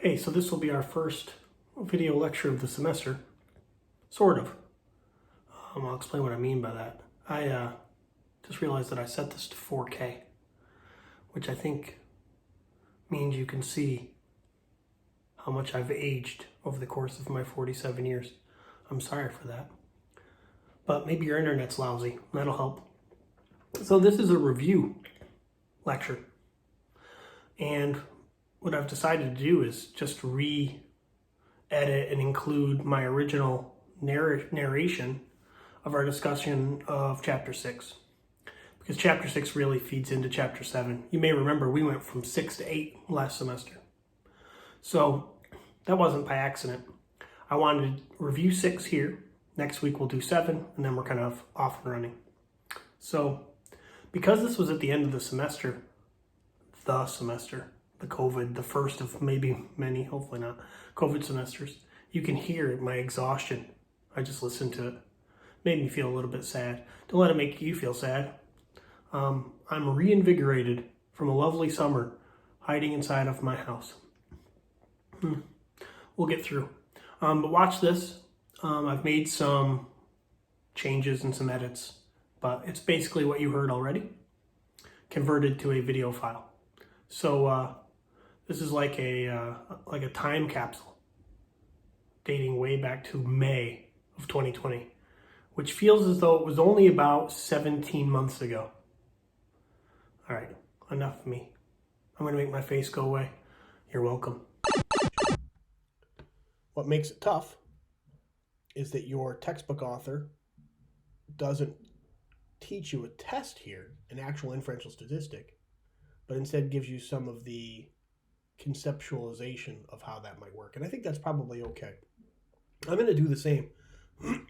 Hey, so this will be our first video lecture of the semester. Sort of. I'll explain what I mean by that. I just realized that I set this to 4K, which I think means you can see how much I've aged over the course of my 47 years. I'm sorry for that. But maybe your internet's lousy. That'll help. So this is a review lecture. And what I've decided to do is just re-edit and include my original narration of our discussion of Chapter 6. Because Chapter 6 really feeds into Chapter 7. You may remember we went from 6 to 8 last semester. So that wasn't by accident. I wanted to review 6 here. Next week we'll do 7, and then we're kind of off and running. So because this was at the end of the semester, the COVID, the first of maybe many, hopefully not, COVID semesters, you can hear my exhaustion. I just listened to it. Made me feel a little bit sad. Don't let it make you feel sad. I'm reinvigorated from a lovely summer hiding inside of my house. We'll get through. But watch this. I've made some changes and some edits, but it's basically what you heard already, converted to a video file. So this is like a time capsule dating way back to May of 2020, which feels as though it was only about 17 months ago. All right, enough of me. I'm going to make my face go away. You're welcome. What makes it tough is that your textbook author doesn't teach you a test here, an actual inferential statistic, but instead gives you some of the conceptualization of how that might work. And I think that's probably okay. I'm going to do the same.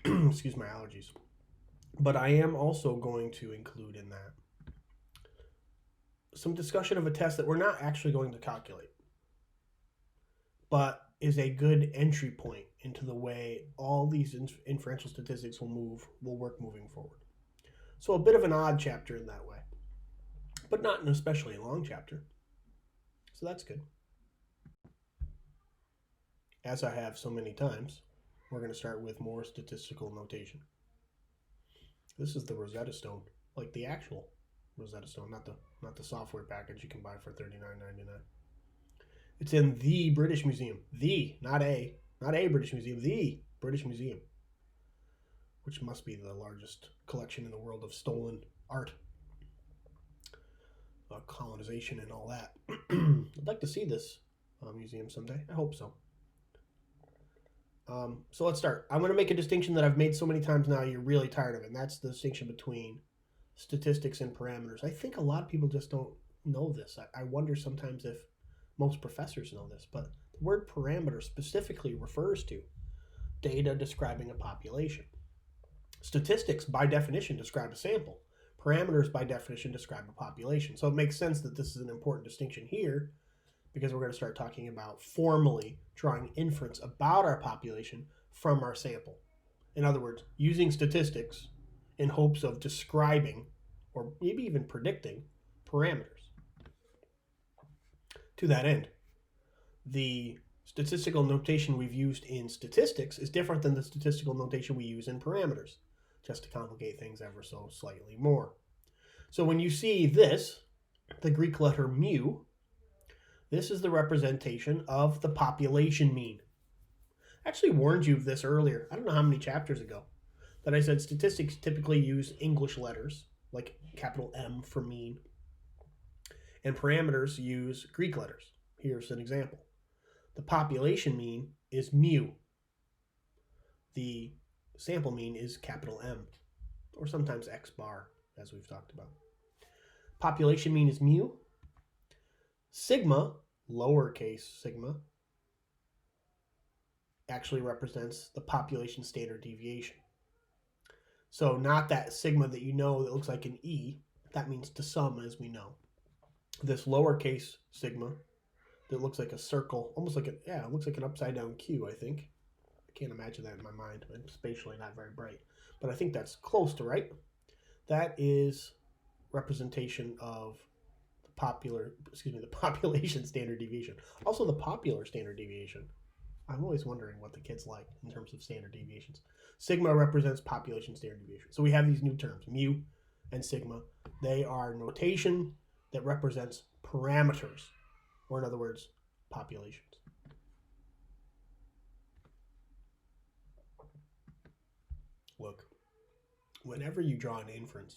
Excuse my allergies. But I am also going to include in that some discussion of a test that we're not actually going to calculate, but is a good entry point into the way all these inferential statistics will work moving forward. So a bit of an odd chapter in that way, but not an especially long chapter. So that's good. As I have so many times, we're going to start with more statistical notation. This is the Rosetta Stone, like the actual Rosetta Stone, not the software package you can buy for $39.99. It's in the British Museum. Not a British Museum, the British Museum, which must be the largest collection in the world of stolen art, colonization and all that. I'd like to see this museum someday. I hope so. So let's start. I'm going to make a distinction that I've made so many times now you're really tired of it, and that's the distinction between statistics and parameters. I think a lot of people just don't know this. I wonder sometimes if most professors know this, but the word parameter specifically refers to data describing a population. Statistics, by definition, describe a sample. Parameters, by definition, describe a population. So it makes sense that this is an important distinction here, because we're going to start talking about formally drawing inference about our population from our sample. In other words, using statistics in hopes of describing, or maybe even predicting, parameters. To that end, the statistical notation we've used in statistics is different than the statistical notation we use in parameters, just to complicate things ever so slightly more. So when you see this, the Greek letter mu, this is the representation of the population mean. I actually warned you of this earlier, I don't know how many chapters ago, that I said statistics typically use English letters, like capital M for mean, and parameters use Greek letters. Here's an example. The population mean is mu. The sample mean is capital M, or sometimes X bar, as we've talked about. Population mean is mu. Sigma, lowercase sigma, actually represents the population standard deviation. So not that sigma that you know that looks like an E, that means to some, as we know. This lowercase sigma that looks like a circle, almost like it looks like an upside down Q, I think. I can't imagine that in my mind. I'm spatially not very bright, but I think that's close to right. That is representation of the population standard deviation. Also the popular standard deviation. I'm always wondering what the kids like in terms of standard deviations. Sigma represents population standard deviation. So we have these new terms, mu and sigma. They are notation that represents parameters, or in other words, populations. Look, whenever you draw an inference,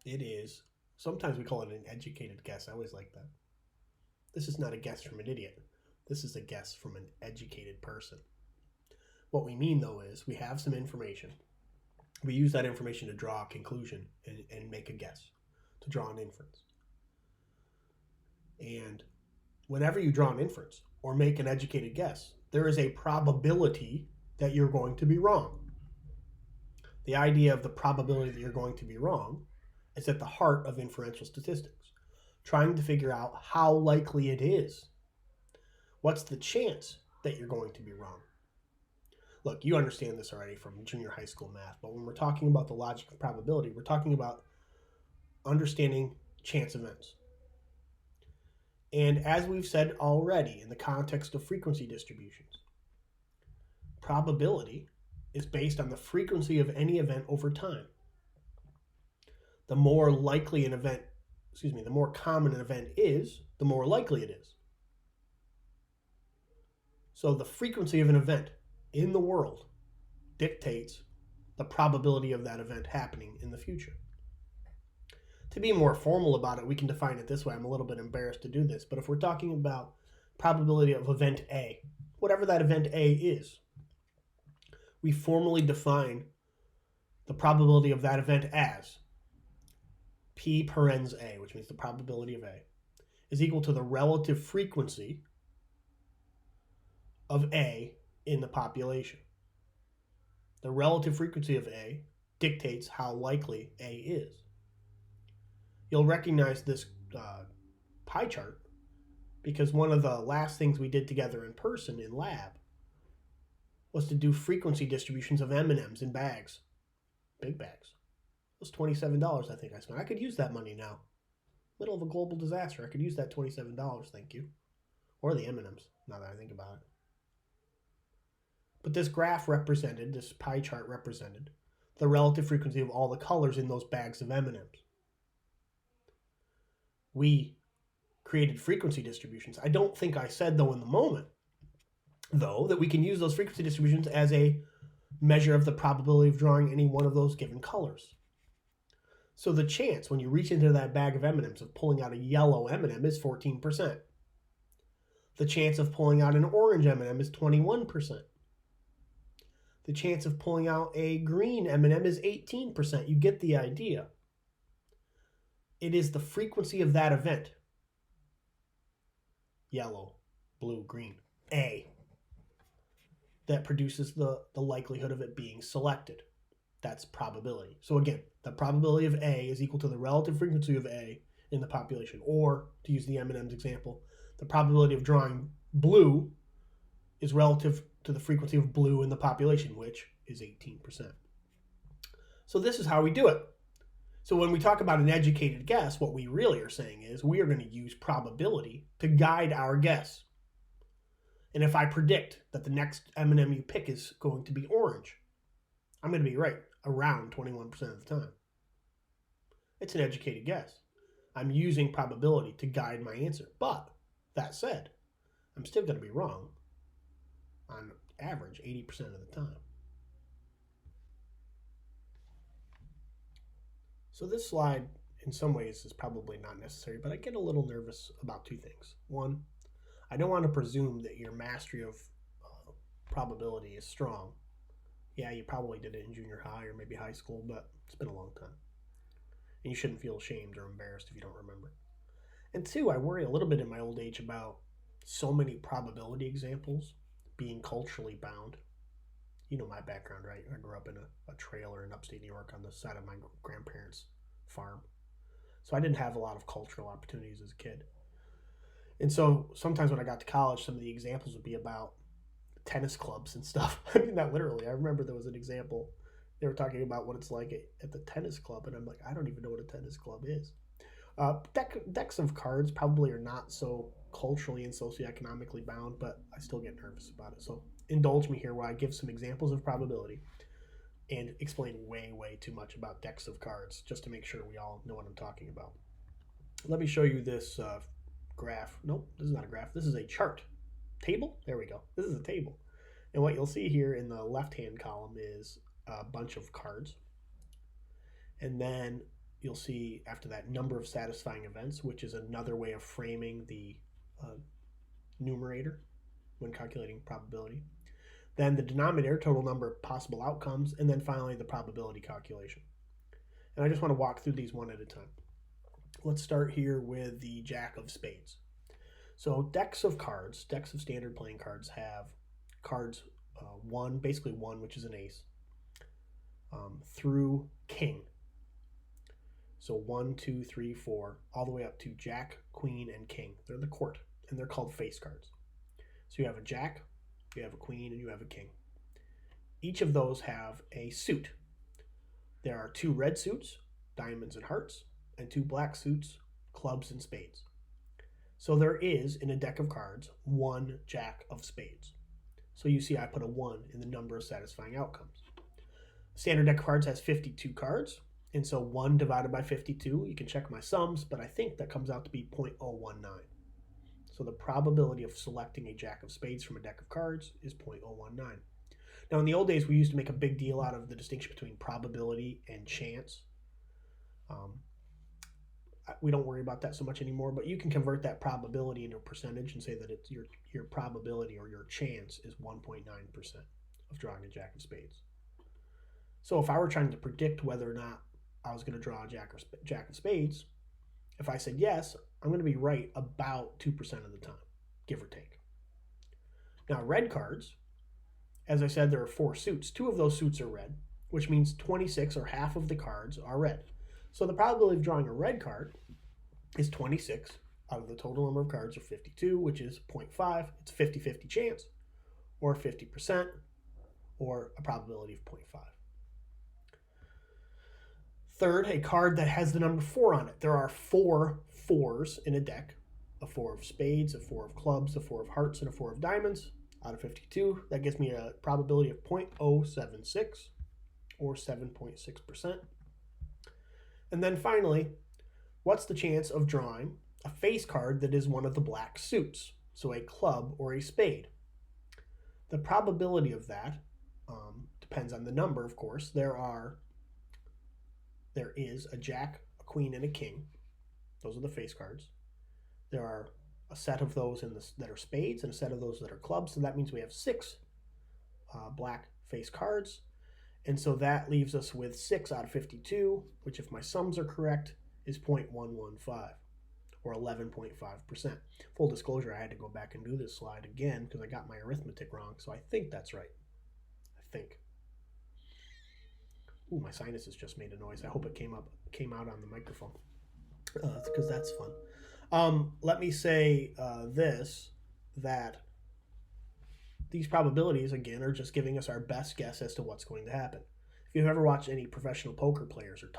it is, sometimes we call it an educated guess. I always like that. This is not a guess from an idiot. This is a guess from an educated person. What we mean, though, is we have some information. We use that information to draw a conclusion and make a guess, to draw an inference. And whenever you draw an inference or make an educated guess, there is a probability that you're going to be wrong. The idea of the probability that you're going to be wrong is at the heart of inferential statistics, trying to figure out how likely it is. What's the chance that you're going to be wrong? Look, you understand this already from junior high school math, but when we're talking about the logic of probability, we're talking about understanding chance events. And as we've said already in the context of frequency distributions, probability is based on the frequency of any event over time. The more likely an event, the more common an event is, the more likely it is. So the frequency of an event in the world dictates the probability of that event happening in the future. To be more formal about it, we can define it this way. I'm a little bit embarrassed to do this, but if we're talking about probability of event A, whatever that event A is, we formally define the probability of that event as P parens A, which means the probability of A, is equal to the relative frequency of A in the population. The relative frequency of A dictates how likely A is. You'll recognize this pie chart because one of the last things we did together in person in lab was to do frequency distributions of M&Ms in bags, big bags. It was $27 I think I spent. I could use that money now. Middle of a global disaster. I could use that $27, thank you. Or the M&Ms, now that I think about it. But this graph represented, this pie chart represented, the relative frequency of all the colors in those bags of M&Ms. We created frequency distributions. I don't think I said, though, in the moment, though, that we can use those frequency distributions as a measure of the probability of drawing any one of those given colors. So the chance when you reach into that bag of M&Ms of pulling out a yellow M&M is 14%. The chance of pulling out an orange M&M is 21%. The chance of pulling out a green M&M is 18%. You get the idea. It is the frequency of that event. Yellow, blue, green, A, that produces the likelihood of it being selected. That's probability. So again, the probability of A is equal to the relative frequency of A in the population. Or, to use the M&M's example, the probability of drawing blue is relative to the frequency of blue in the population, which is 18%. So this is how we do it. So when we talk about an educated guess, what we really are saying is we are going to use probability to guide our guess. And if I predict that the next M&M you pick is going to be orange, I'm going to be right around 21% of the time. It's an educated guess. I'm using probability to guide my answer. But that said, I'm still going to be wrong on average 80% of the time. So this slide, in some ways, is probably not necessary, but I get a little nervous about two things. One, I don't want to presume that your mastery of probability is strong. Yeah, you probably did it in junior high or maybe high school, but it's been a long time. And you shouldn't feel ashamed or embarrassed if you don't remember. And two, I worry a little bit in my old age about so many probability examples being culturally bound. You know my background, right? I grew up in a trailer in upstate New York on the side of my grandparents' farm. So I didn't have a lot of cultural opportunities as a kid. And so sometimes when I got to college, some of the examples would be about tennis clubs and stuff. I mean, not literally. I remember there was an example. They were talking about what it's like at the tennis club. And I'm like, I don't even know what a tennis club is. Decks of cards probably are not so culturally and socioeconomically bound, but I still get nervous about it. So indulge me here while I give some examples of probability and explain way too much about decks of cards just to make sure we all know what I'm talking about. Let me show you this graph. Nope, this is not a graph. This is a chart. Table? There we go. This is a table. And what you'll see here in the left-hand column is a bunch of cards. And then you'll see after that number of satisfying events, which is another way of framing the numerator when calculating probability. Then the denominator, total number of possible outcomes, and then finally the probability calculation. And I just want to walk through these one at a time. Let's start here with the Jack of Spades. So decks of cards, decks of standard playing cards have cards basically one, which is an ace, through king. So 1, 2, 3, 4, all the way up to Jack, Queen, and King. They're the court, and they're called face cards. So you have a Jack, you have a Queen, and you have a King. Each of those have a suit. There are 2 red suits, diamonds and hearts, and 2 black suits, clubs and spades. So there is, in a deck of cards, 1 Jack of Spades. So you see I put a 1 in the number of satisfying outcomes. Standard deck of cards has 52 cards, and so 1 divided by 52, you can check my sums, but I think that comes out to be 0.019. So the probability of selecting a Jack of Spades from a deck of cards is 0.019. Now in the old days, we used to make a big deal out of the distinction between probability and chance. We don't worry about that so much anymore, but you can convert that probability into a percentage and say that it's your probability or your chance is 1.9% of drawing a Jack of Spades. So if I were trying to predict whether or not I was going to draw a Jack of Spades, if I said yes, I'm going to be right about 2% of the time, give or take. Now red cards, as I said, there are 4 suits. 2 of those suits are red, which means 26 or half of the cards are red. So the probability of drawing a red card is 26 out of the total number of cards of 52, which is 0.5. It's a 50-50 chance, or 50%, or a probability of 0.5. Third, a card that has the number 4 on it. There are 4 4s in a deck, a 4 of spades, a 4 of clubs, a 4 of hearts, and a 4 of diamonds. Out of 52, that gives me a probability of 0.076, or 7.6%. And then finally, what's the chance of drawing a face card that is one of the black suits, so a club or a spade? The probability of that depends on the number, of course. There is a Jack, a Queen, and a King. Those are the face cards. There are a set of those that are spades and a set of those that are clubs, so that means we have 6 black face cards. And so that leaves us with 6 out of 52, which if my sums are correct, is 0.115, or 11.5%. Full disclosure, I had to go back and do this slide again because I got my arithmetic wrong, so I think that's right. I think. Ooh, my sinuses just made a noise. I hope it came out on the microphone, because that's fun. Let me say that these probabilities, again, are just giving us our best guess as to what's going to happen. If you've ever watched any professional poker players or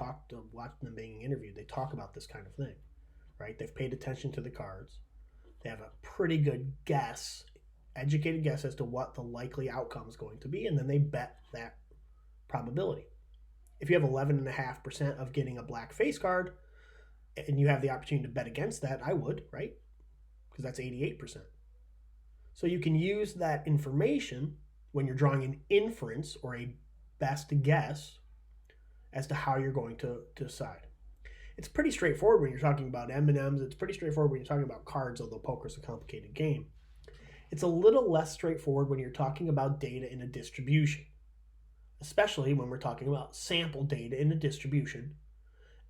watched them being interviewed, they talk about this kind of thing, right? They've paid attention to the cards. They have a pretty good guess, educated guess as to what the likely outcome is going to be, and then they bet that probability. If you have 11.5% of getting a black face card, and you have the opportunity to bet against that, I would, right? Because that's 88%. So you can use that information when you're drawing an inference or a best guess as to how you're going to decide. It's pretty straightforward when you're talking about M&Ms. It's pretty straightforward when you're talking about cards, although poker's a complicated game. It's a little less straightforward when you're talking about data in a distribution, especially when we're talking about sample data in a distribution,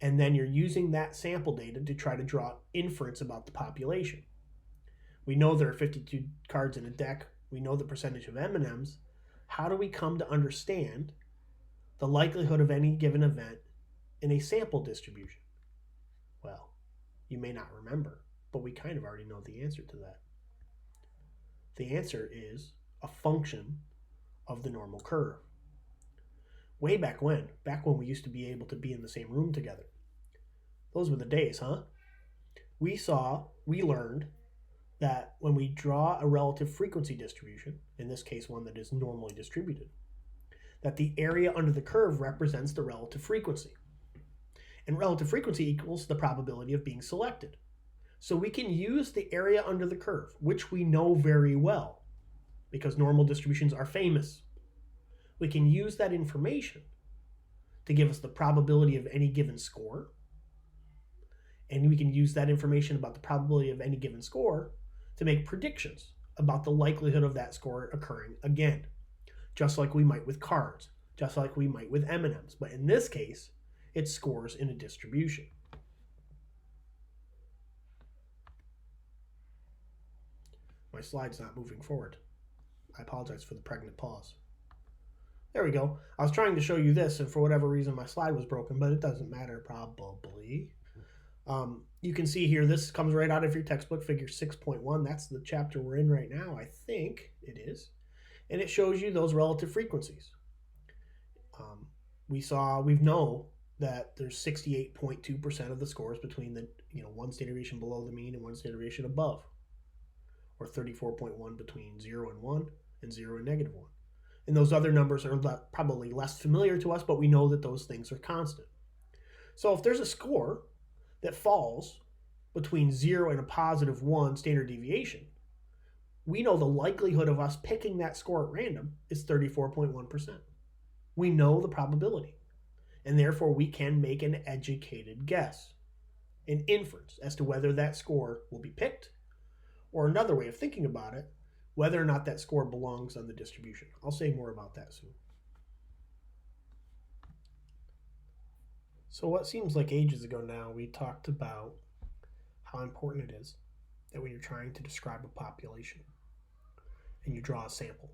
and then you're using that sample data to try to draw inference about the population. We know there are 52 cards in a deck. We know the percentage of M&Ms. How do we come to understand the likelihood of any given event in a sample distribution? Well, you may not remember, but we kind of already know the answer to that. The answer is a function of the normal curve. Way back when we used to be able to be in the same room together. Those were the days, huh? we learned that when we draw a relative frequency distribution, in this case one that is normally distributed, that the area under the curve represents the relative frequency. And relative frequency equals the probability of being selected. So we can use the area under the curve, which we know very well because normal distributions are famous. We can use that information to give us the probability of any given score. And we can use that information about the probability of any given score to make predictions about the likelihood of that score occurring again, just like we might with cards, just like we might with M&Ms. But in this case, it's scores in a distribution. My slide's not moving forward. I apologize for the pregnant pause. There we go. I was trying to show you this, and for whatever reason my slide was broken, but it doesn't matter probably. You can see here, this comes right out of your textbook, figure 6.1. That's the chapter we're in right now, I think it is. And it shows you those relative frequencies. We know that there's 68.2% of the scores between the one standard deviation below the mean and one standard deviation above, or 34.1 between 0 and 1 and 0 and -1. And those other numbers are probably less familiar to us, but we know that those things are constant. So if there's a score that falls between 0 and a +1 standard deviation, we know the likelihood of us picking that score at random is 34.1%. We know the probability, and therefore we can make an educated guess, an inference as to whether that score will be picked, or another way of thinking about it, whether or not that score belongs on the distribution. I'll say more about that soon. So what seems like ages ago now, we talked about how important it is that when you're trying to describe a population and you draw a sample,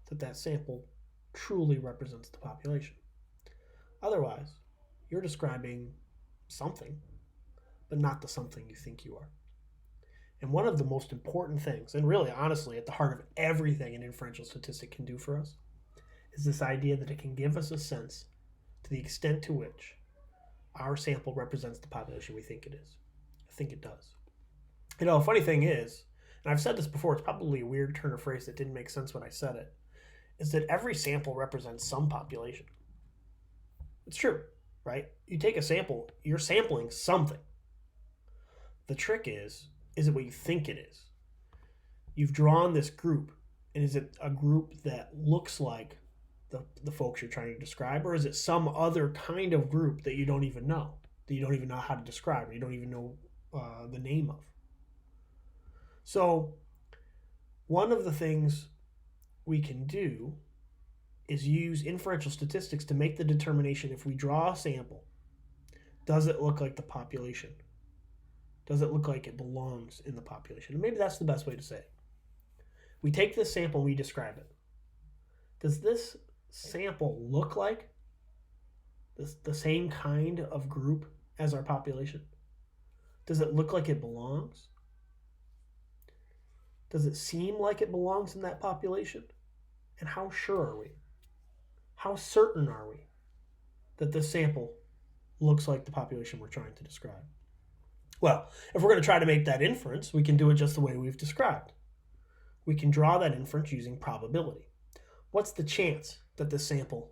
that sample truly represents the population. Otherwise, you're describing something, but not the something you think you are. And one of the most important things, and really honestly at the heart of everything an inferential statistic can do for us, is this idea that it can give us a sense to the extent to which our sample represents the population we think it is. I think it does. A funny thing is, and I've said this before, it's probably a weird turn of phrase that didn't make sense when I said it, is that every sample represents some population. It's true, right? You take a sample, you're sampling something. The trick is it what you think it is? You've drawn this group, and is it a group that looks like the folks you're trying to describe, or is it some other kind of group that you don't even know, how to describe, or you don't even know the name of? So one of the things we can do is use inferential statistics to make the determination if we draw a sample, does it look like the population? Does it look like it belongs in the population? And maybe that's the best way to say it. We take this sample and we describe it. Does this sample look like the same kind of group as our population? Does it look like it belongs? Does it seem like it belongs in that population? And how sure are we? How certain are we that this sample looks like the population we're trying to describe? Well, if we're going to try to make that inference, we can do it just the way we've described. We can draw that inference using probability. What's the chance that this sample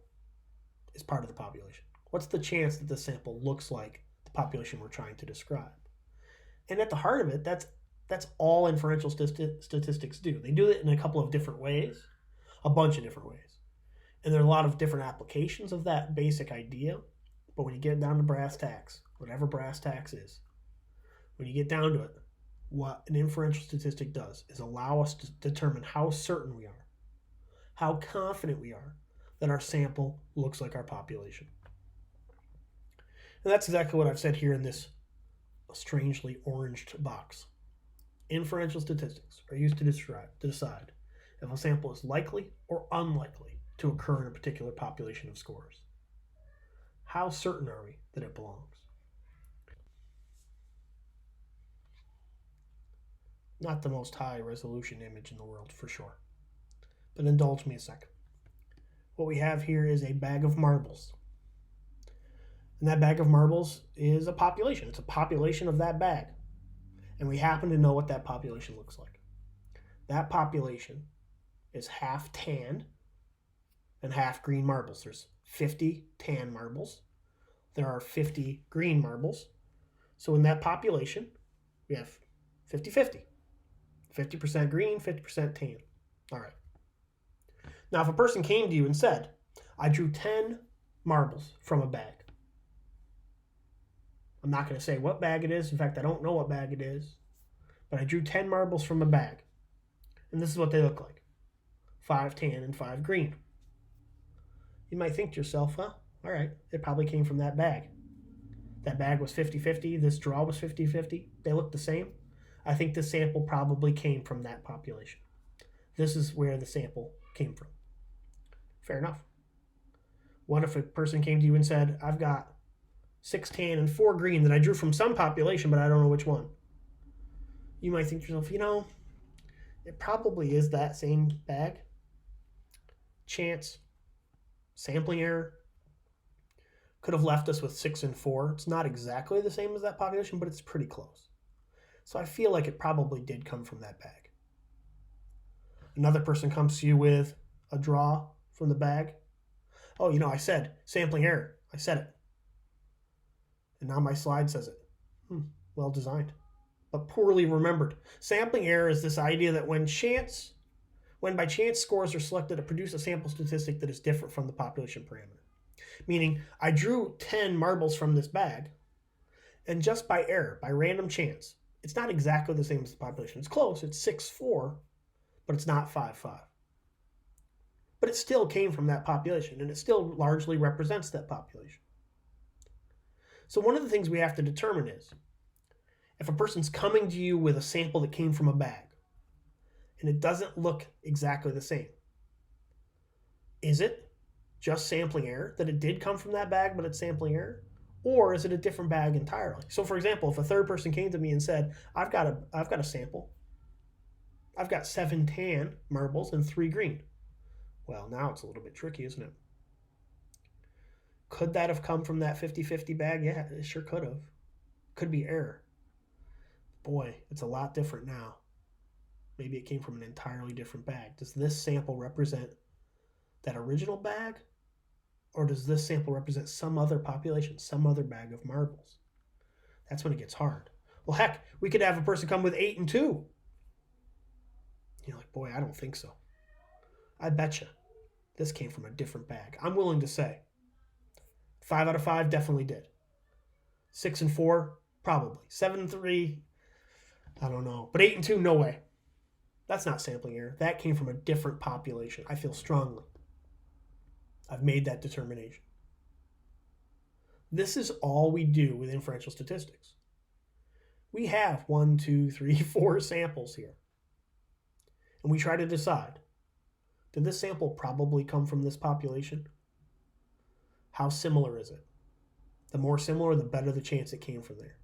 is part of the population? What's the chance that this sample looks like the population we're trying to describe? And at the heart of it, that's all inferential statistics do. They do it in a couple of different ways, a bunch of different ways. And there are a lot of different applications of that basic idea. But when you get down to brass tacks, whatever brass tacks is, when you get down to it, what an inferential statistic does is allow us to determine how certain we are, how confident we are that our sample looks like our population. And that's exactly what I've said here in this strangely oranged box. Inferential statistics are used to decide if a sample is likely or unlikely to occur in a particular population of scores. How certain are we that it belongs? Not the most high resolution image in the world for sure, but indulge me a second. What we have here is a bag of marbles. And that bag of marbles is a population. It's a population of that bag. and we happen to know what that population looks like. That population is half tan and half green marbles. There's 50 tan marbles. There are 50 green marbles. So in that population, we have 50-50. 50% green, 50% tan. All right. Now, if a person came to you and said, I drew 10 marbles from a bag. I'm not going to say what bag it is. In fact, I don't know what bag it is. But I drew 10 marbles from a bag. And this is what they look like. 5 tan and 5 green. You might think to yourself, well, all right, it probably came from that bag. That bag was 50-50. This draw was 50-50. They look the same. I think the sample probably came from that population. This is where the sample came from. Fair enough. What if a person came to you and said, I've got 6 tan and 4 green that I drew from some population, but I don't know which one? You might think to yourself, it probably is that same bag. Chance, sampling error, could have left us with 6 and 4. It's not exactly the same as that population, but it's pretty close. So I feel like it probably did come from that bag. Another person comes to you with a draw from the bag. Oh, I said sampling error. I said it. And now my slide says it. Well designed, but poorly remembered. Sampling error is this idea that when by chance scores are selected to produce a sample statistic that is different from the population parameter. Meaning, I drew 10 marbles from this bag, and just by error, by random chance, it's not exactly the same as the population. It's close. It's 6-4, but it's not 5-5. But it still came from that population, and it still largely represents that population. So one of the things we have to determine is, if a person's coming to you with a sample that came from a bag, and it doesn't look exactly the same, is it just sampling error, that it did come from that bag, but it's sampling error? Or is it a different bag entirely? So for example, if a third person came to me and said, I've got a sample. I've got 7 tan marbles and 3 green. Well, now it's a little bit tricky, isn't it? Could that have come from that 50-50 bag? Yeah, it sure could have. Could be error. Boy, it's a lot different now. Maybe it came from an entirely different bag. Does this sample represent that original bag? Or does this sample represent some other population, some other bag of marbles? That's when it gets hard. Well, heck, we could have a person come with 8 and 2. You're like, boy, I don't think so. I betcha this came from a different bag. I'm willing to say 5 out of 5 definitely did. 6 and 4, probably. 7 and 3, I don't know. But 8 and 2, no way. That's not sampling error. That came from a different population. I feel strongly. I've made that determination. This is all we do with inferential statistics. We have 1, 2, 3, 4 samples here. And we try to decide, did this sample probably come from this population? How similar is it? The more similar, the better the chance it came from there.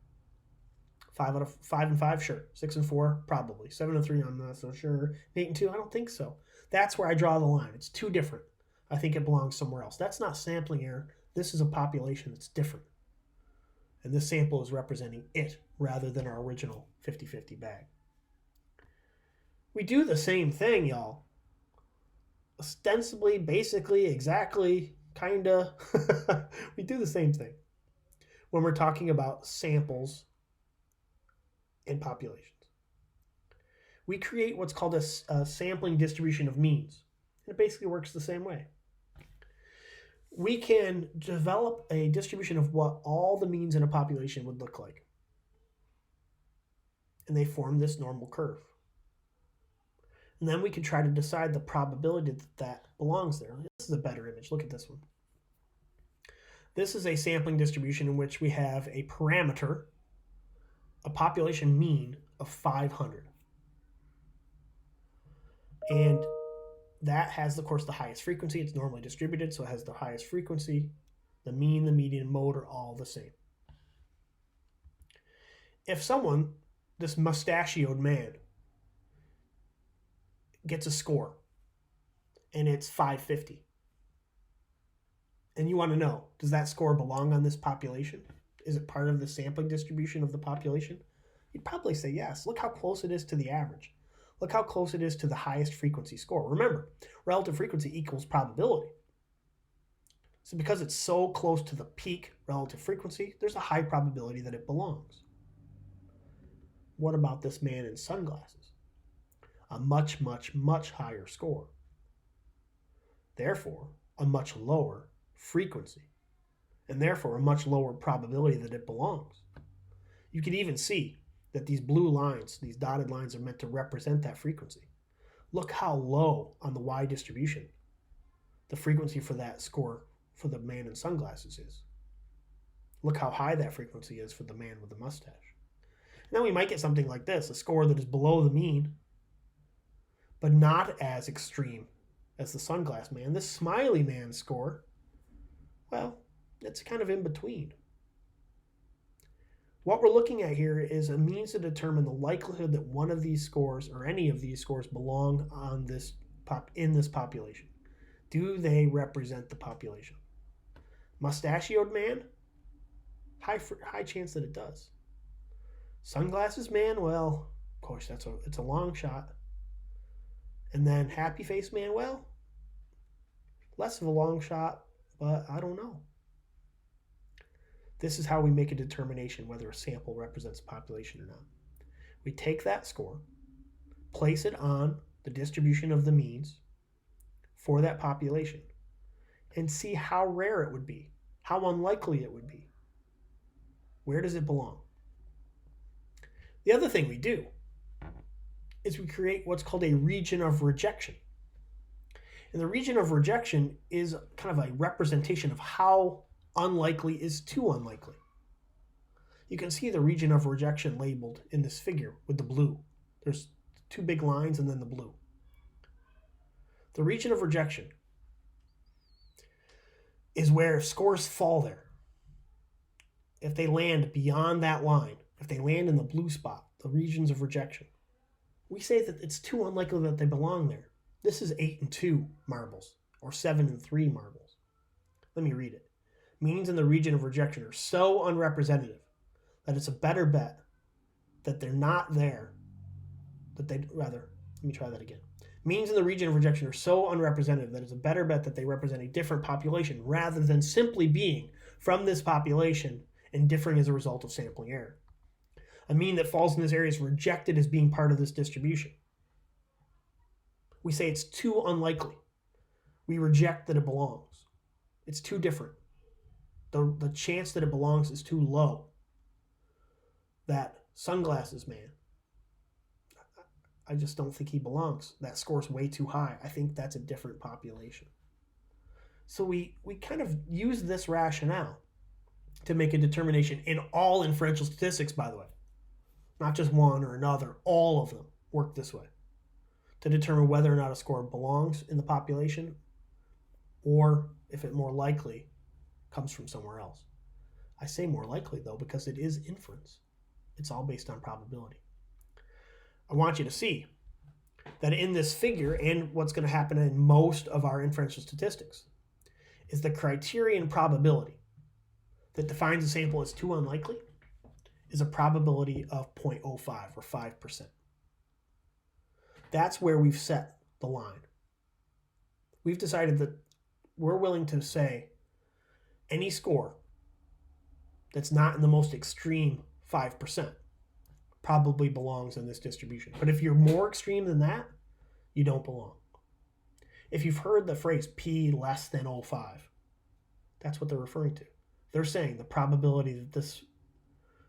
5 and 5, sure. 6 and 4, probably. 7 and 3, I'm not so sure. 8 and 2, I don't think so. That's where I draw the line. It's too different. I think it belongs somewhere else. That's not sampling error. This is a population that's different. And this sample is representing it rather than our original 50-50 bag. We do the same thing, y'all. Ostensibly, basically, exactly, kinda. We do the same thing when we're talking about samples and populations. We create what's called a sampling distribution of means. And it basically works the same way. We can develop a distribution of what all the means in a population would look like. And they form this normal curve. And then we can try to decide the probability that belongs there. This is a better image. Look at this one. This is a sampling distribution in which we have a parameter, a population mean of 500. And that has, of course, the highest frequency. It's normally distributed, so it has the highest frequency. The mean, the median, mode are all the same. If someone, this mustachioed man, gets a score, and it's 550, and you want to know, does that score belong on this population? Is it part of the sampling distribution of the population? You'd probably say yes. Look how close it is to the average. Look how close it is to the highest frequency score. Remember, relative frequency equals probability. So because it's so close to the peak relative frequency, there's a high probability that it belongs. What about this man in sunglasses? A much, much, much higher score. Therefore, a much lower frequency, and therefore a much lower probability that it belongs. You can even see that these blue lines, these dotted lines, are meant to represent that frequency. Look how low on the Y distribution the frequency for that score for the man in sunglasses is. Look how high that frequency is for the man with the mustache. And then we might get something like this, a score that is below the mean, but not as extreme as the sunglass man. This smiley man score, well, it's kind of in between. What we're looking at here is a means to determine the likelihood that one of these scores or any of these scores belong on this in this population. Do they represent the population? Mustachioed man? High chance that it does. Sunglasses man? Well, of course, it's a long shot. And then happy face man? Well, less of a long shot, but I don't know. This is how we make a determination whether a sample represents a population or not. We take that score, place it on the distribution of the means for that population, and see how rare it would be, how unlikely it would be. Where does it belong? The other thing we do is we create what's called a region of rejection. And the region of rejection is kind of a representation of how unlikely is too unlikely. You can see the region of rejection labeled in this figure with the blue. There's two big lines and then the blue. The region of rejection is where scores fall there. If they land beyond that line, if they land in the blue spot, the regions of rejection, we say that it's too unlikely that they belong there. This is 8 and 2 marbles or 7 and 3 marbles. Let me read it. Means in the region of rejection are so unrepresentative that it's a better bet that they're not there, let me try that again. Means in the region of rejection are so unrepresentative that it's a better bet that they represent a different population rather than simply being from this population and differing as a result of sampling error. A mean that falls in this area is rejected as being part of this distribution. We say it's too unlikely. We reject that it belongs. It's too different. The chance that it belongs is too low. That sunglasses man, I just don't think he belongs. That score's way too high. I think that's a different population. So we kind of use this rationale to make a determination in all inferential statistics, by the way. Not just one or another. All of them work this way to determine whether or not a score belongs in the population or if it more likely comes from somewhere else. I say more likely, though, because it is inference. It's all based on probability. I want you to see that in this figure, and what's going to happen in most of our inferential statistics, is the criterion probability that defines a sample as too unlikely is a probability of 0.05 or 5%. That's where we've set the line. We've decided that we're willing to say any score that's not in the most extreme 5% probably belongs in this distribution. But if you're more extreme than that, you don't belong. If you've heard the phrase P less than 0.05, that's what they're referring to. They're saying the probability that this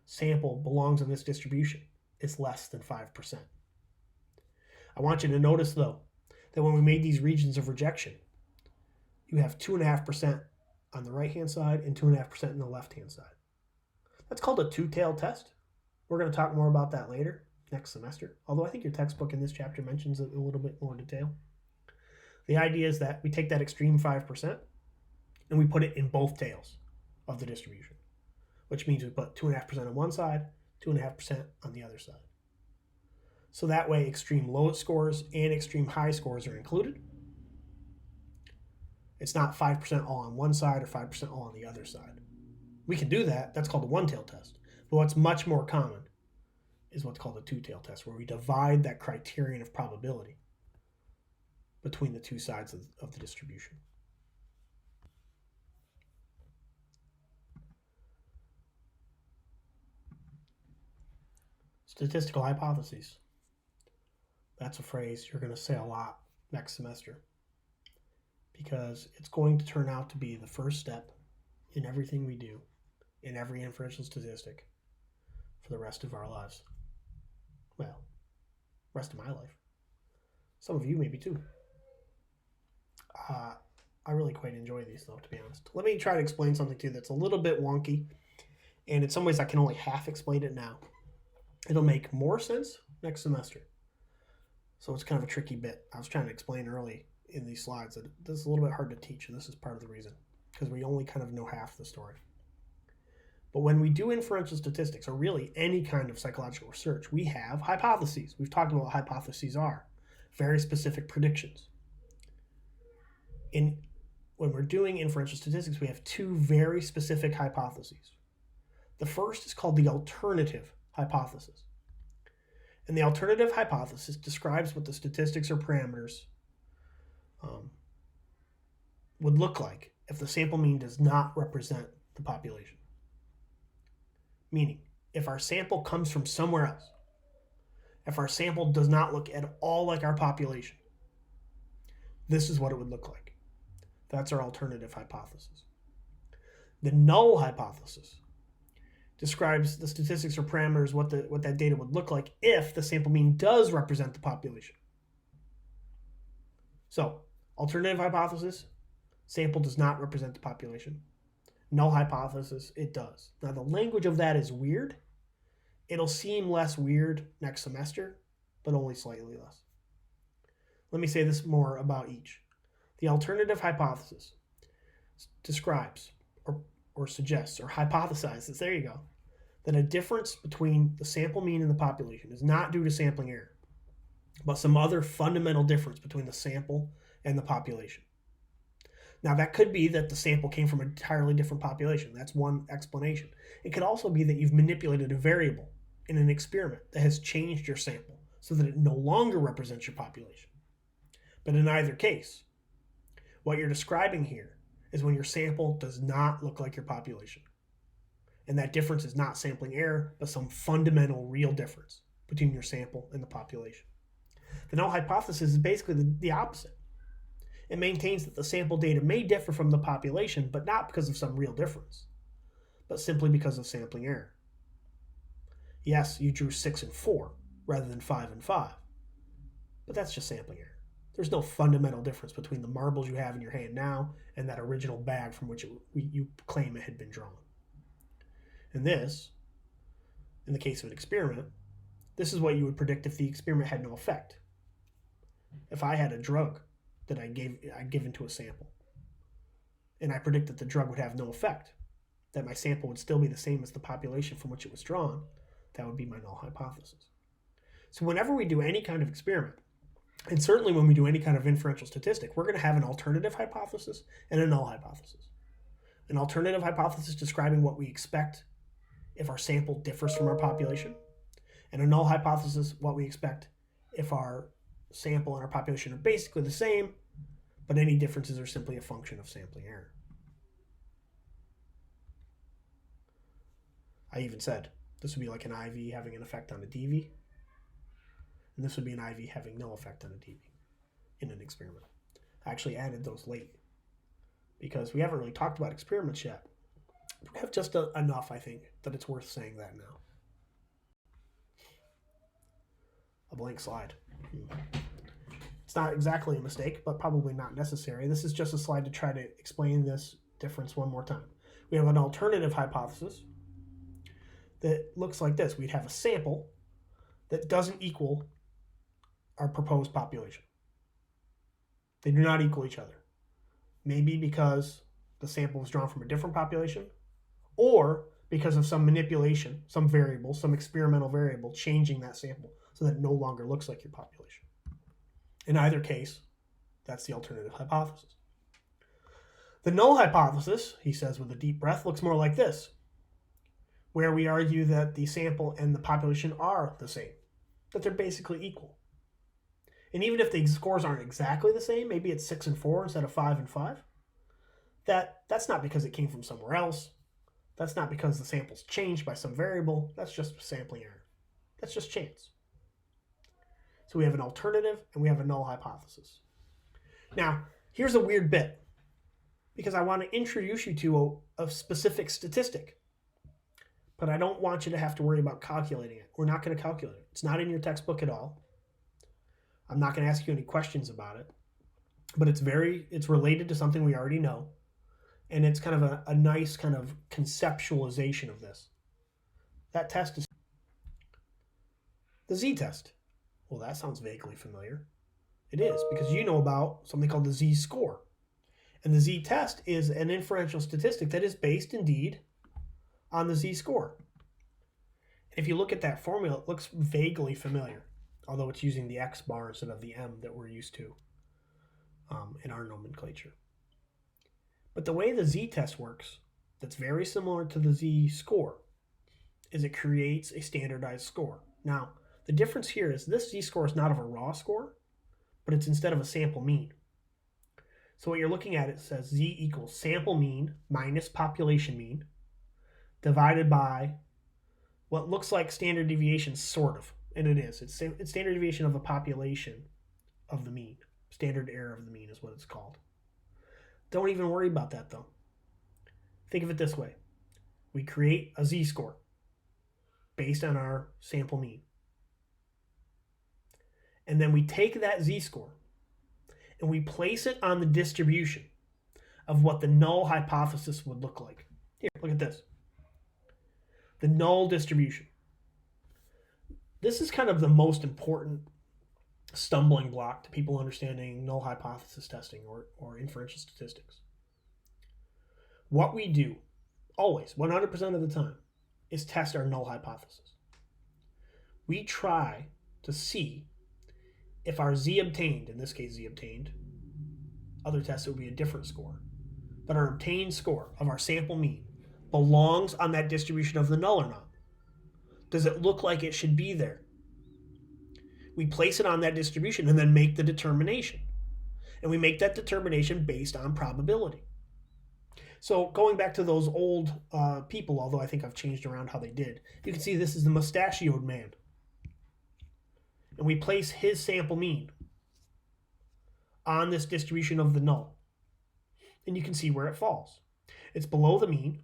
sample belongs in this distribution is less than 5%. I want you to notice, though, that when we made these regions of rejection, you have 2.5% on the right-hand side and 2.5% on the left-hand side. That's called a two-tailed test. We're going to talk more about that later, next semester, although I think your textbook in this chapter mentions it in a little bit more detail. The idea is that we take that extreme 5% and we put it in both tails of the distribution, which means we put 2.5% on one side, 2.5% on the other side. So that way extreme low scores and extreme high scores are included. It's not 5% all on one side or 5% all on the other side. We can do that. That's called the one-tailed test. But what's much more common is what's called a two-tail test, where we divide that criterion of probability between the two sides of the distribution. Statistical hypotheses. That's a phrase you're going to say a lot next semester, because it's going to turn out to be the first step in everything we do, in every inferential statistic, for the rest of our lives. Well, rest of my life. Some of you maybe too. I really quite enjoy these though, to be honest. Let me try to explain something to you that's a little bit wonky, and in some ways I can only half explain it now. It'll make more sense next semester. So it's kind of a tricky bit. I was trying to explain early in these slides that this is a little bit hard to teach, and this is part of the reason, because we only kind of know half the story. But when we do inferential statistics, or really any kind of psychological research, we have hypotheses. We've talked about what hypotheses are. Very specific predictions. When we're doing inferential statistics, we have two very specific hypotheses. The first is called the alternative hypothesis. And the alternative hypothesis describes what the statistics or parameters would look like if the sample mean does not represent the population. Meaning, if our sample comes from somewhere else, if our sample does not look at all like our population, this is what it would look like. That's our alternative hypothesis. The null hypothesis describes the statistics or parameters, what that data would look like if the sample mean does represent the population. So, alternative hypothesis, sample does not represent the population. Null hypothesis, it does. Now, the language of that is weird. It'll seem less weird next semester, but only slightly less. Let me say this more about each. The alternative hypothesis describes or suggests or hypothesizes, there you go, that a difference between the sample mean and the population is not due to sampling error, but some other fundamental difference between the sample and the population. Now, that could be that the sample came from an entirely different population. That's one explanation. It could also be that you've manipulated a variable in an experiment that has changed your sample so that it no longer represents your population. But in either case, what you're describing here is when your sample does not look like your population. And that difference is not sampling error, but some fundamental real difference between your sample and the population. The null hypothesis is basically the opposite. It maintains that the sample data may differ from the population, but not because of some real difference, but simply because of sampling error. Yes, you drew 6 and 4 rather than 5 and 5, but that's just sampling error. There's no fundamental difference between the marbles you have in your hand now and that original bag from which you claim it had been drawn. And this, in the case of an experiment, this is what you would predict if the experiment had no effect. If I had a drug that I'd given to a sample, and I predict that the drug would have no effect, that my sample would still be the same as the population from which it was drawn, that would be my null hypothesis. So whenever we do any kind of experiment, and certainly when we do any kind of inferential statistic, we're going to have an alternative hypothesis and a null hypothesis. An alternative hypothesis describing what we expect if our sample differs from our population, and a null hypothesis, what we expect if our sample and our population are basically the same, but any differences are simply a function of sampling error. I even said this would be like an IV having an effect on a DV, and this would be an IV having no effect on a DV in an experiment. I actually added those late because we haven't really talked about experiments yet. We have just enough, I think, that it's worth saying that now. A blank slide. It's not exactly a mistake, but probably not necessary. This is just a slide to try to explain this difference one more time. We have an alternative hypothesis that looks like this. We'd have a sample that doesn't equal our proposed population. They do not equal each other. Maybe because the sample was drawn from a different population, or because of some manipulation, some variable, some experimental variable changing that sample so that it no longer looks like your population. In either case, that's the alternative hypothesis. The null hypothesis, he says with a deep breath, looks more like this. where we argue that the sample and the population are the same, that they're basically equal. And even if the scores aren't exactly the same, maybe it's 6 and 4 instead of 5 and 5, that's not because it came from somewhere else. That's not because the sample's changed by some variable. That's just sampling error. That's just chance. So we have an alternative and we have a null hypothesis. Now, here's a weird bit, because I want to introduce you to a specific statistic, but I don't want you to have to worry about calculating it. We're not going to calculate it. It's not in your textbook at all. I'm not going to ask you any questions about it, but it's related to something we already know, and it's kind of a nice kind of conceptualization of this. That test is the z-test. Well, that sounds vaguely familiar. It is, because you know about something called the z-score. And the z-test is an inferential statistic that is based, indeed, on the z-score. If you look at that formula, it looks vaguely familiar, although it's using the x bar instead of the m that we're used to in our nomenclature. But the way the z-test works, that's very similar to the z-score, is it creates a standardized score. Now, the difference here is this z-score is not of a raw score, but it's instead of a sample mean. So what you're looking at, it says z equals sample mean minus population mean divided by what looks like standard deviation, sort of. And it is. It's standard deviation of a population of the mean. Standard error of the mean is what it's called. Don't even worry about that, though. Think of it this way. We create a z-score based on our sample mean. And then we take that z-score and we place it on the distribution of what the null hypothesis would look like. Here, look at this. The null distribution. This is kind of the most important stumbling block to people understanding null hypothesis testing or inferential statistics. What we do, always, 100% of the time, is test our null hypothesis. We try to see if our z obtained, in this case z obtained, other tests it would be a different score, but our obtained score of our sample mean belongs on that distribution of the null or not. Does it look like it should be there? We place it on that distribution and then make the determination. And we make that determination based on probability. So going back to those old people, although I think I've changed around how they did, you can see this is the mustachioed man. And we place his sample mean on this distribution of the null. And you can see where it falls. It's below the mean,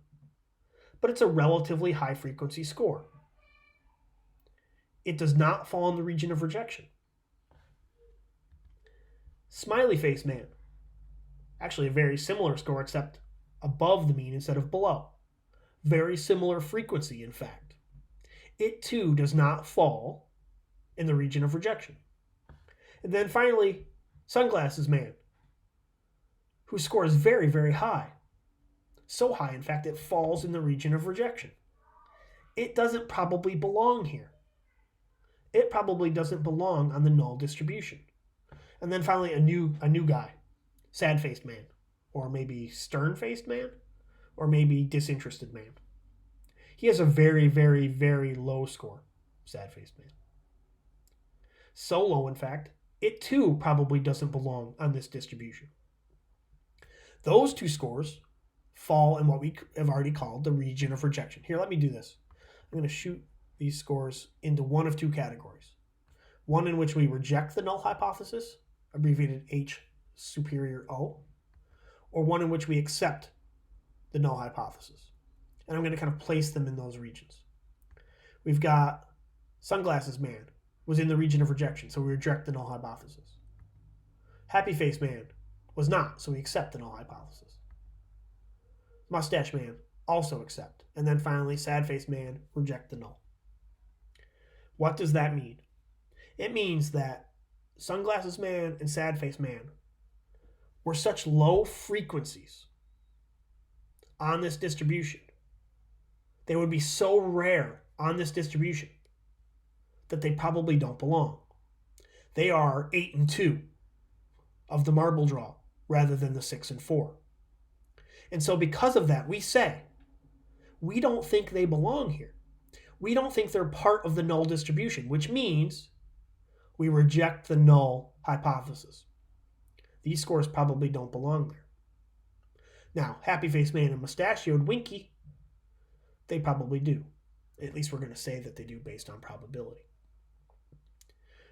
but it's a relatively high frequency score. It does not fall in the region of rejection. Smiley face man. Actually a very similar score, except above the mean instead of below. Very similar frequency, in fact. It too does not fall in the region of rejection. And then finally, sunglasses man, whose score is very, very high. So high, in fact, it falls in the region of rejection. It doesn't probably belong here. It probably doesn't belong on the null distribution. And then finally, a new guy, sad-faced man, or maybe stern-faced man, or maybe disinterested man. He has a very, very, very low score, sad-faced man. So low, in fact, it too probably doesn't belong on this distribution. Those two scores fall in what we have already called the region of rejection. Here, let me do this. I'm going to shoot these scores into one of two categories. One in which we reject the null hypothesis, abbreviated H superior O, or one in which we accept the null hypothesis. And I'm going to kind of place them in those regions. We've got sunglasses man was in the region of rejection, so we reject the null hypothesis. Happy face man was not, so we accept the null hypothesis. Mustache man, also accept. And then finally, sad-faced man, reject the null. What does that mean? It means that sunglasses man and sad-faced man were such low frequencies on this distribution. They would be so rare on this distribution that they probably don't belong. They are 8 and 2 of the marble draw rather than the 6 and 4. And so because of that, we say We don't think they belong here. We don't think they're part of the null distribution, which means we reject the null hypothesis. These scores probably don't belong there. Now, Happy Face Man and Mustachioed Winky, they probably do. At least we're going to say that they do based on probability.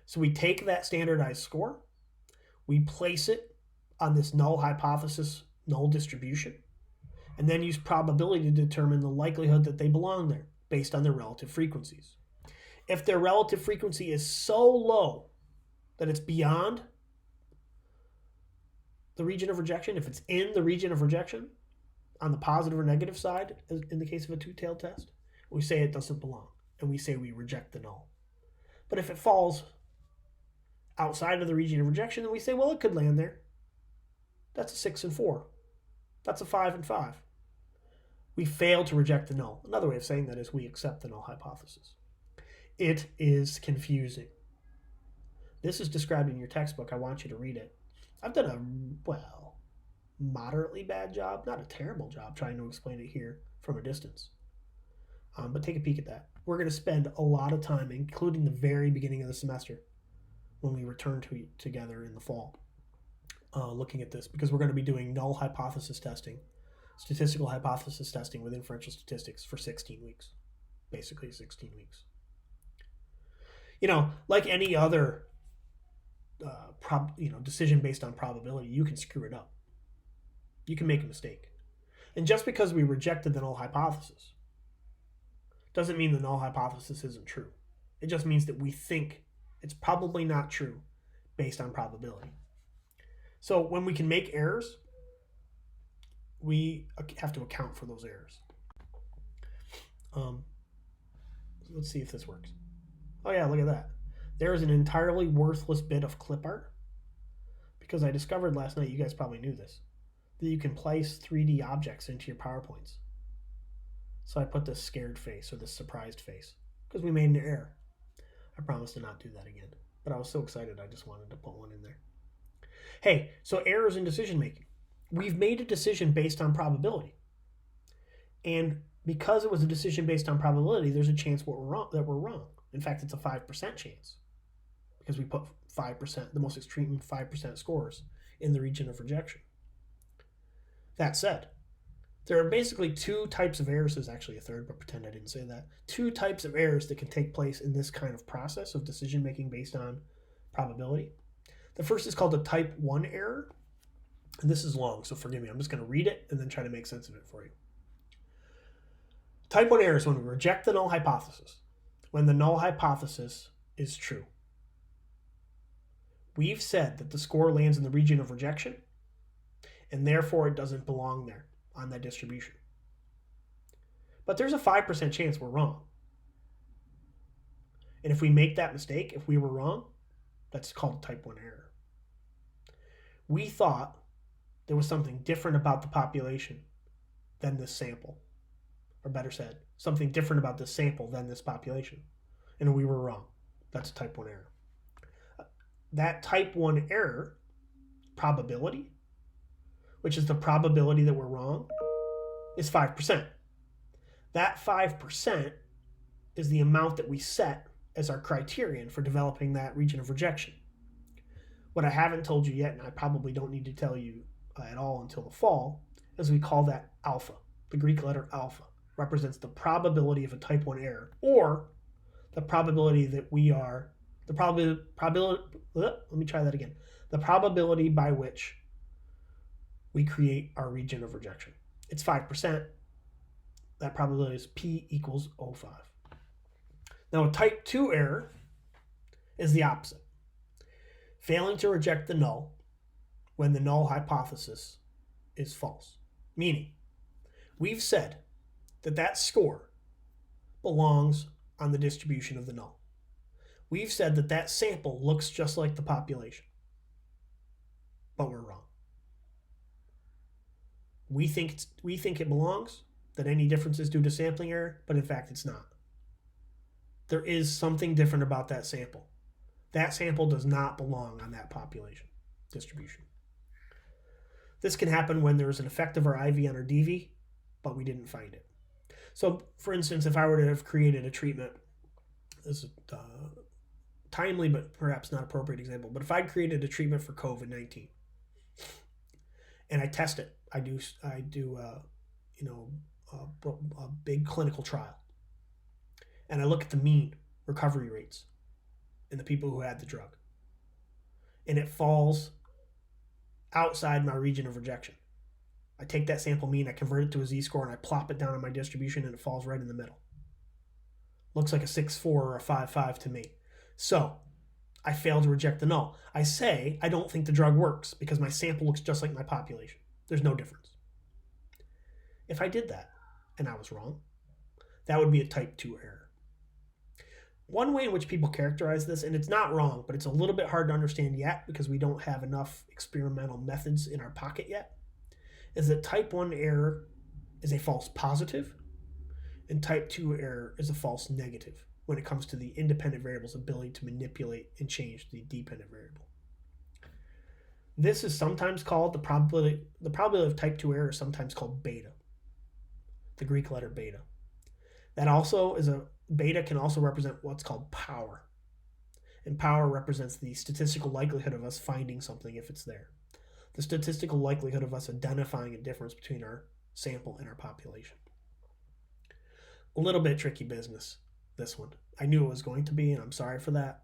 So we take that standardized score, we place it on this null hypothesis, null distribution, and then use probability to determine the likelihood that they belong there based on their relative frequencies. If their relative frequency is so low that it's beyond the region of rejection, if it's in the region of rejection on the positive or negative side, in the case of a two-tailed test, we say it doesn't belong, and we say we reject the null. But if it falls outside of the region of rejection, then we say, well, it could land there. That's a 6 and 4. That's a 5 and 5. We fail to reject the null. Another way of saying that is we accept the null hypothesis. It is confusing. This is described in your textbook. I want you to read it. I've done a, moderately bad job, not a terrible job, trying to explain it here from a distance. But take a peek at that. We're going to spend a lot of time, including the very beginning of the semester, when we return together in the fall, looking at this, because we're going to be doing null hypothesis testing, statistical hypothesis testing with inferential statistics for 16 weeks, basically 16 weeks. Like any other decision based on probability, you can screw it up. You can make a mistake. And just because we rejected the null hypothesis doesn't mean the null hypothesis isn't true. It just means that we think it's probably not true based on probability. So when we can make errors, we have to account for those errors. Let's see if this works. Oh yeah, look at that. There is an entirely worthless bit of clip art, because I discovered last night, you guys probably knew this, that you can place 3D objects into your PowerPoints. So I put this scared face or this surprised face because we made an error. I promise to not do that again, but I was so excited I just wanted to put one in there. Hey, so errors in decision making. We've made a decision based on probability. And because it was a decision based on probability, there's a chance that we're wrong. In fact, it's a 5% chance because we put 5%, the most extreme 5% scores in the region of rejection. That said, there are basically two types of errors. There's actually a third, but pretend I didn't say that. Two types of errors that can take place in this kind of process of decision making based on probability. The first is called a type 1 error. And this is long, so forgive me. I'm just going to read it and then try to make sense of it for you. Type 1 error is when we reject the null hypothesis, when the null hypothesis is true. We've said that the score lands in the region of rejection, and therefore it doesn't belong there on that distribution. But there's a 5% chance we're wrong. And if we make that mistake, if we were wrong, that's called type 1 error. We thought there was something different about the population than this sample. Or better said, something different about this sample than this population. And we were wrong. That's a type 1 error. That type 1 error probability, which is the probability that we're wrong, is 5%. That 5% is the amount that we set as our criterion for developing that region of rejection. What I haven't told you yet, and I probably don't need to tell you at all until the fall, is we call that alpha. The Greek letter alpha represents the probability of a type 1 error, or the probability that we are, the probability by which we create our region of rejection. It's 5%. That probability is P equals 0.5. Now, a type 2 error is the opposite. Failing to reject the null when the null hypothesis is false. Meaning, we've said that that score belongs on the distribution of the null. We've said that that sample looks just like the population, but we're wrong. We think it belongs, that any difference is due to sampling error, but in fact it's not. There is something different about that sample. That sample does not belong on that population distribution. This can happen when there's an effect of our IV on our DV, but we didn't find it. So, for instance, if I were to have created a treatment, this is a timely but perhaps not appropriate example, but if I created a treatment for COVID-19 and I test it, I do a big clinical trial, and I look at the mean recovery rates in the people who had the drug, and it falls outside my region of rejection. I take that sample mean, I convert it to a z-score, and I plop it down on my distribution, and it falls right in the middle. Looks like a 6.4 or a 5.5 to me. So I fail to reject the null. I say I don't think the drug works because my sample looks just like my population. There's no difference. If I did that and I was wrong, that would be a type 2 error. One way in which people characterize this, and it's not wrong, but it's a little bit hard to understand yet because we don't have enough experimental methods in our pocket yet, is that type 1 error is a false positive and type 2 error is a false negative when it comes to the independent variable's ability to manipulate and change the dependent variable. This is sometimes called the probability of type 2 error is sometimes called beta, the Greek letter beta. That also is beta can also represent what's called power. And power represents the statistical likelihood of us finding something if it's there. The statistical likelihood of us identifying a difference between our sample and our population. A little bit tricky business, this one. I knew it was going to be, and I'm sorry for that.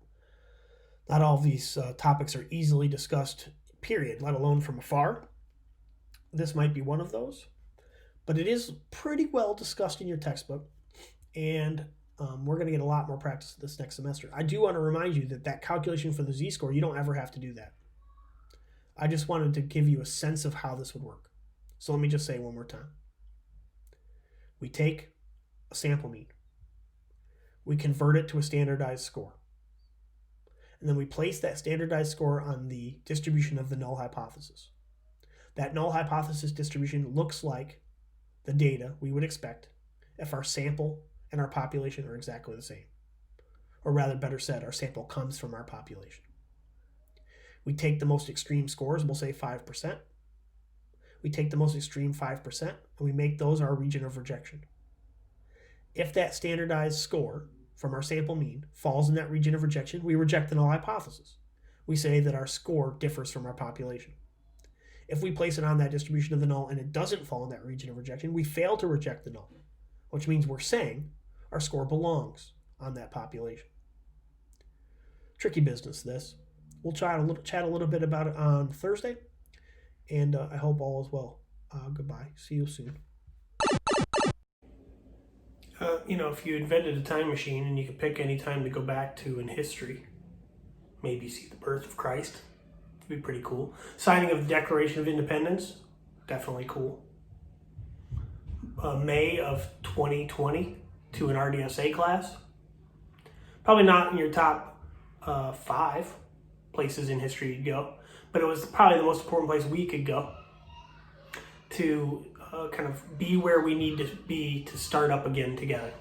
Not all of these topics are easily discussed, period, let alone from afar. This might be one of those, but it is pretty well discussed in your textbook, and we're going to get a lot more practice this next semester. I do want to remind you that calculation for the z-score, you don't ever have to do that. I just wanted to give you a sense of how this would work. So let me just say one more time. We take a sample mean. We convert it to a standardized score. And then we place that standardized score on the distribution of the null hypothesis. That null hypothesis distribution looks like the data we would expect if our sample and our population are exactly the same. Or rather, better said, our sample comes from our population. We take the most extreme scores, we'll say 5%. We take the most extreme 5% and we make those our region of rejection. If that standardized score from our sample mean falls in that region of rejection, we reject the null hypothesis. We say that our score differs from our population. If we place it on that distribution of the null and it doesn't fall in that region of rejection, we fail to reject the null, which means we're saying our score belongs on that population. Tricky business, this. We'll chat a little bit about it on Thursday, and I hope all is well. Goodbye. See you soon. If you invented a time machine and you could pick any time to go back to in history, maybe see the birth of Christ, it'd be pretty cool. Signing of the Declaration of Independence, definitely cool. May of 2020 to an RDSA class, probably not in your top 5 places in history you'd go, but it was probably the most important place we could go to kind of be where we need to be to start up again together.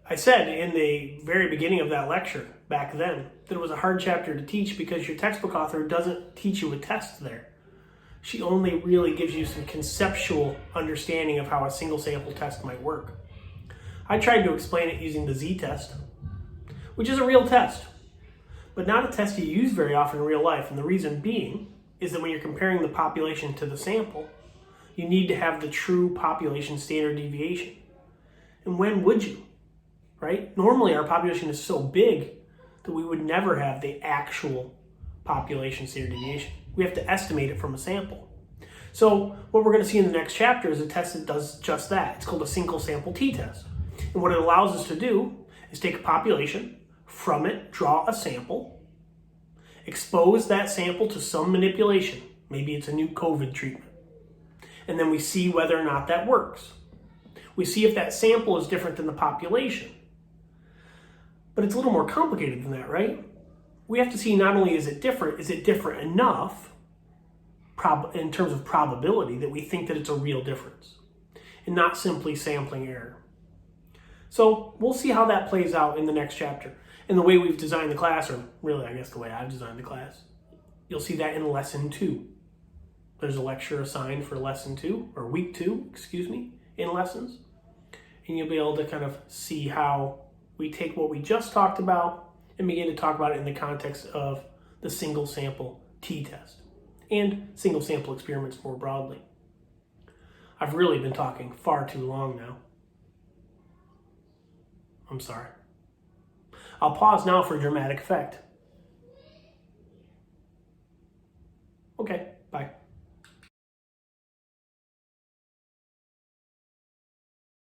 I said in the very beginning of that lecture back then that it was a hard chapter to teach because your textbook author doesn't teach you a test there. She only really gives you some conceptual understanding of how a single sample test might work. I tried to explain it using the z-test, which is a real test, but not a test you use very often in real life. And the reason being is that when you're comparing the population to the sample, you need to have the true population standard deviation. And when would you, right? Normally our population is so big that we would never have the actual population standard deviation. We have to estimate it from a sample. So what we're going to see in the next chapter is a test that does just that. It's called a single sample t-test. And what it allows us to do is take a population, from it draw a sample, expose that sample to some manipulation. Maybe it's a new COVID treatment. And then we see whether or not that works. We see if that sample is different than the population. But it's a little more complicated than that, right? We have to see not only is it different enough in terms of probability that we think that it's a real difference and not simply sampling error. So we'll see how that plays out in the next chapter. And the way we've designed the class, or really I guess the way I've designed the class, you'll see that in lesson 2. There's a lecture assigned for lesson 2, or week 2, in lessons. and you'll be able to kind of see how we take what we just talked about and begin to talk about it in the context of the single sample t-test and single sample experiments more broadly. I've really been talking far too long now. I'm sorry. I'll pause now for dramatic effect. Okay.